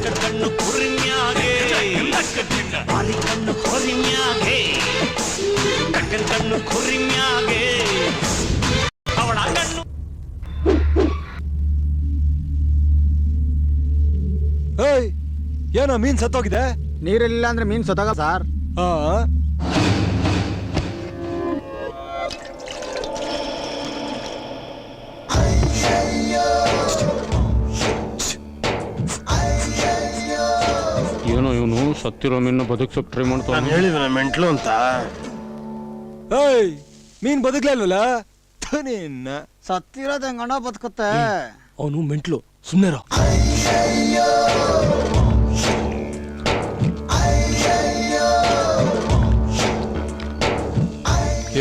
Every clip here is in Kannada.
ಕಣ್ಣು ಕುರಿಮ್ಯಾಗೆ ಮಾರಿ ಕಣ್ಣು ಕೊರಿಮ್ಯಾಗೆ ಕಣ್ಣು ಕುರಿಮ್ಯಾಗೆ ಅವಳ ಕಣ್ಣು. ಏನೋ ಮೀನ್ ಸತ್ತೋಗಿದೆ. ನೀರಿಲ್ಲ ಅಂದ್ರೆ ಮೀನ್ ಸತ್ತಾಗ ಸರ್. ಏನೋ ಇವನು ಸತ್ತಿರೋ ಮೀನು ಬದುಕ್ಸೋಕ್ ಟ್ರೈ ಮಾಡ್ತಾನೆ. ನಾನು ಹೇಳಿದ ಮೆಂಟ್ಲು ಅಂತ. ಮೀನ್ ಬದುಕ್ಲಿಲ್ವಲ್ಲ. ಸತ್ತಿರೋದ್ ಹೆಂಗಣ ಬದುಕುತ್ತೆ. ಅವನು ಮೆಂಟ್ಲು, ಸುಮ್ಮನೆ.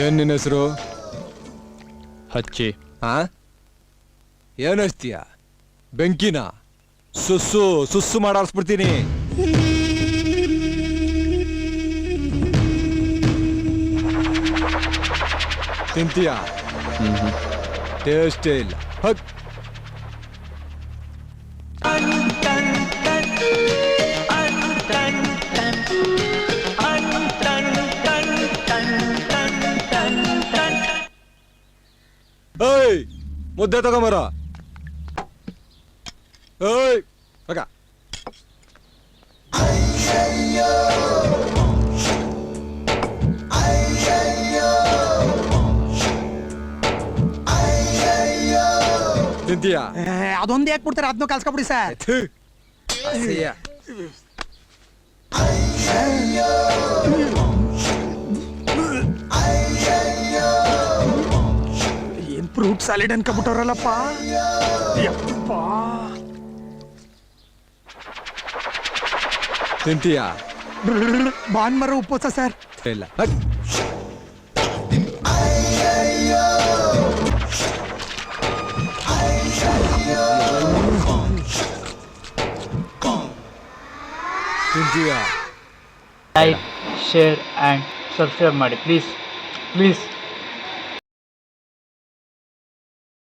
ಏನ್ ನಿನ್ನ ಹೆಸರು? ಹಚ್ಚಿ. ಏನ್ ಹಚ್ತೀಯ? ಬೆಂಕಿನ ಸುಸ್ಸು ಸುಸ್ಸು ಮಾಡಾರ್ಸ್ಬಿಡ್ತೀನಿ. ತಿಂತೀಯ? ಟೇಸ್ಟೇ ಇಲ್ಲ. ಮುದ್ದೆ ತಗೊಂಬರ. ಮಗ ತಿಂತೀಯ? ಅದೊಂದು ಯಾಕೆ ಕೊಡ್ತಾರೆ, ಅದನ್ನು ಕಲ್ಸ್ಕೊಬಿಡಿ ಸರ್. ಏನ್ ಫ್ರೂಟ್ ಸಾಲಿಡ್ ಅನ್ಕೊಬಿಟ್ಟವ್ರಲ್ಲಪ್ಪ. ತಿಂತೀಯ? ಭಾನುವಾರ ಉಪವಾಸ ಸರ್. ಇಲ್ಲ. ತಿಂತೀಯ? ಲೈಕ್, ಶೇರ್ ಆ್ಯಂಡ್ ಸಬ್ಸ್ಕ್ರೈಬ್ ಮಾಡಿ ಪ್ಲೀಸ್ ಪ್ಲೀಸ್.